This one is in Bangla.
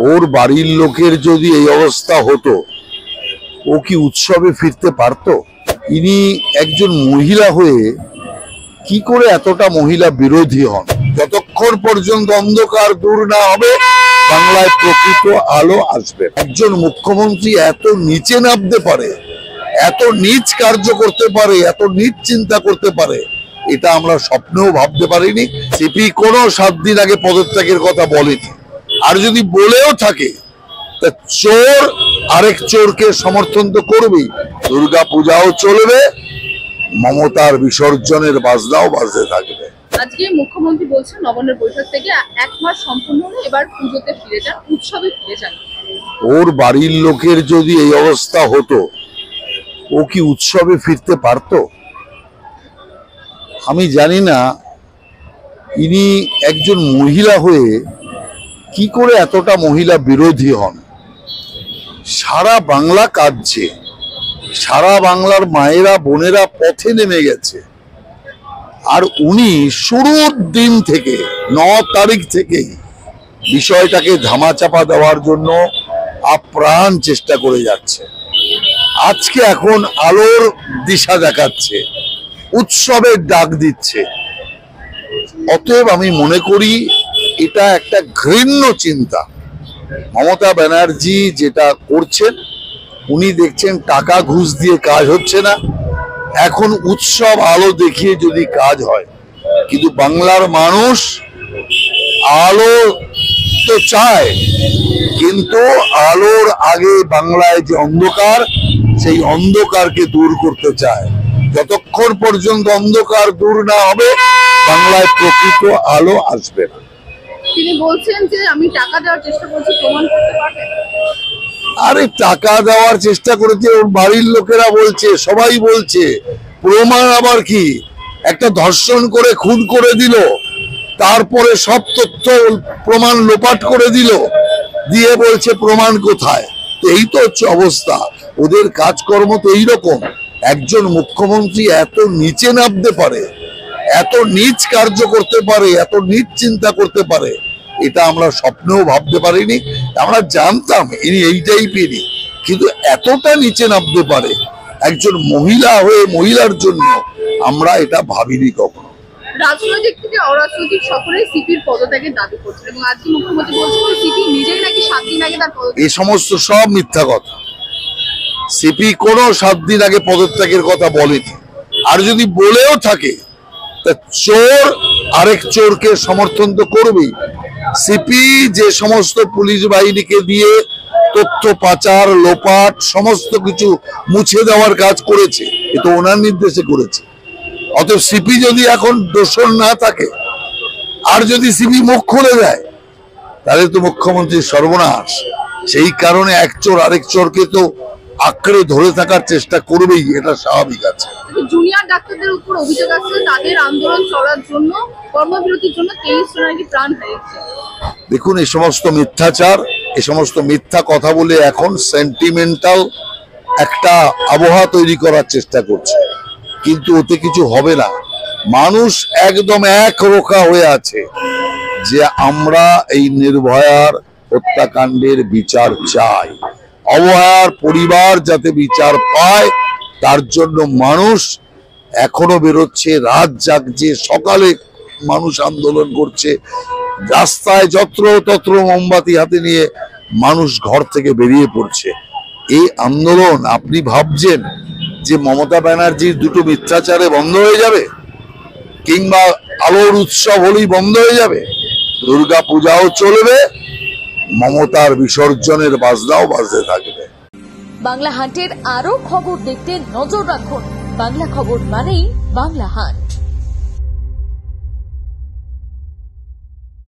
ওর বাড়ির লোকের যদি এই অবস্থা হতো, ও কি উৎসবে ফিরতে পারতো? ইনি একজন মহিলা হয়ে কি করে এতটা মহিলা বিরোধী হন? যতক্ষণ পর্যন্ত অন্ধকার দূর না হবে বাংলায় প্রকৃত আলো আসবে। একজন মুখ্যমন্ত্রী এত নিচে নামতে পারে, এত নিচ কার্য করতে পারে, এত নিচ চিন্তা করতে পারে, এটা আমরা স্বপ্নেও ভাবতে পারিনি। সিপি কোনো 7 দিন আগে পদত্যাগের কথা বলেনি, আর যদি বলেও থাকে তা চোর আরেক চোরকে সমর্থন তো করবেই। দুর্গা পূজাও চলবে, মমতার বিসর্জনের বাজনাও বাজতে থাকবে। আজকে মুখ্যমন্ত্রী বলছেন নবান্নের বৈঠক থেকে 1 মাস সম্পূর্ণ হলে এবার পুজোতে ফিরে যান, উৎসবে ফিরে যান। ওর বাড়ির লোকের যদি এই অবস্থা হতো, ও কি উৎসবে ফিরতে পারতো? আমি জানি না ইনি একজন মহিলা হয়ে কি করে এতটা মহিলা বিরোধী হন। সারা বাংলা কাঁদছে, সারা বাংলার মায়েরা বোনেরা পথে নেমে গেছে, আর উনি শুরুর দিন থেকে 9 তারিখ থেকেই বিষয়টাকে ধামাচাপা দেওয়ার জন্য আপ্রাণ চেষ্টা করে যাচ্ছে। আজকে এখন আলোর দিশা দেখাচ্ছে, উৎসবের ডাক দিচ্ছে। অতএব আমি মনে করি এটা একটা ঘৃণ্য চিন্তা। মমতা ব্যানার্জি যেটা করছেন, উনি দেখছেন টাকা ঘুষ দিয়ে কাজ হচ্ছে না, এখন উৎসব আলো দেখিয়ে যদি কাজ হয়। কিন্তু বাংলার মানুষ আলো তো চায়, কিন্তু আলোর আগে বাংলায় যে অন্ধকার, সেই অন্ধকারকে দূর করতে চায়। যতক্ষণ পর্যন্ত অন্ধকার দূর না হবে বাংলায় প্রকৃত আলো আসবে না। তিনি বলছেন যে আমি টাকা দেওয়ার চেষ্টা করছি, প্রমাণ করতে পারবেন? আরে টাকা দেওয়ার চেষ্টা করেছে ওর বাড়ির লোকেরা বলছে, সবাই বলছে। প্রমাণ আবার কি? একটা ধর্ষণ করে খুন করে দিল, তারপরে সব তথ্য প্রমাণ লোপাট করে দিল, দিয়ে বলছে প্রমাণ কোথায়? এই তো হচ্ছে অবস্থা। ওদের কাজকর্ম তো এইরকম। একজন মুখ্যমন্ত্রী এত নিচে নামতে পারে, এত নিচ কার্য করতে পারে, এত নিচ চিন্তা করতে পারে, এটা আমরা স্বপ্নেও ভাবতে পারিনি। আমরা জানতাম ইনি এই টাইপেরই, কিন্তু এতটা নিচে নামতে পারে একজন মহিলা হয়ে মহিলার জন্য আমরা এটা ভাবিনি কখনো। রাজনৈতিক থেকে অরাজনৈতিক সকলে সিপির পদত্যাগের দাবি করছেন, এবং আজকে মুখ্যমন্ত্রী বলছেন যে সিপি নিজেই নাকি 7 দিন আগে তার পদত্যাগ। এই সমস্ত সব মিথ্যা কথা। সিপি কোনো 7 দিন আগে পদত্যাগের কথা বলেনি, আর যদি বলেও থাকে তা চোর আরেক চোরকে সমর্থন তো করবেই। সিপি যে সমস্ত পুলিশ বাহিনীকে দিয়ে তথ্য পাচার লোপাট সমস্ত কিছু মুছে দেওয়ার কাজ করেছে, এ তো ওনার নির্দেশে করেছে। অতএব সিপি যদি এখন দোষর না থাকে, আর যদি সিপি মুখ খুলে দেয়, তাহলে তো মুখ্যমন্ত্রীর সর্বনাশ। সেই কারণে এক চোর আরেক চোরকে তো আঁকড়ে ধরে থাকার চেষ্টা করবেই, এটা স্বাভাবিক আছে। জুনিয়র ডাক্তারদের উপর অভিযোগ আছে তাদের আন্দোলন চলার জন্য, কর্মবিরতির জন্য 23 জন নাকি প্রাণ হারিয়েছে। দেখুন, এই সমস্ত মিথ্যাচার, এই সমস্ত মিথ্যা কথা বলে এখন সেন্টিমেন্টাল একটা আবহাওয়া তৈরি করার চেষ্টা করছে, কিন্তু ওতে কিছু হবে না। মানুষ একদম একরোখা হয়ে আছে যে আমরা এই নির্ভয়ার হত্যাকাণ্ডের বিচার চাই। অভয়ার পরিবার যাতে বিচার পায়, তার জন্য মানুষ এখনো বেরোচ্ছে, রাত জাগছে, সকালে মানুষ আন্দোলন করছে, রাস্তায় যত্র তত্র মোমবাতি হাতে নিয়ে মানুষ ঘর থেকে বেরিয়ে পড়ছে। এই আন্দোলন আপনি ভাবছেন যে মমতা ব্যানার্জির দুটো মিথ্যাচারে বন্ধ হয়ে যাবে, কিংবা আলোর উৎসব হলেই বন্ধ হয়ে যাবে? দুর্গা পূজাও চলবে, মমতার বিসর্জনের বাজনাও বাজতে থাকবে। বাংলা হান্টের আরো খবর দেখতে নজর রাখুন। বাংলা খবর মানেই বাংলা হান্ট।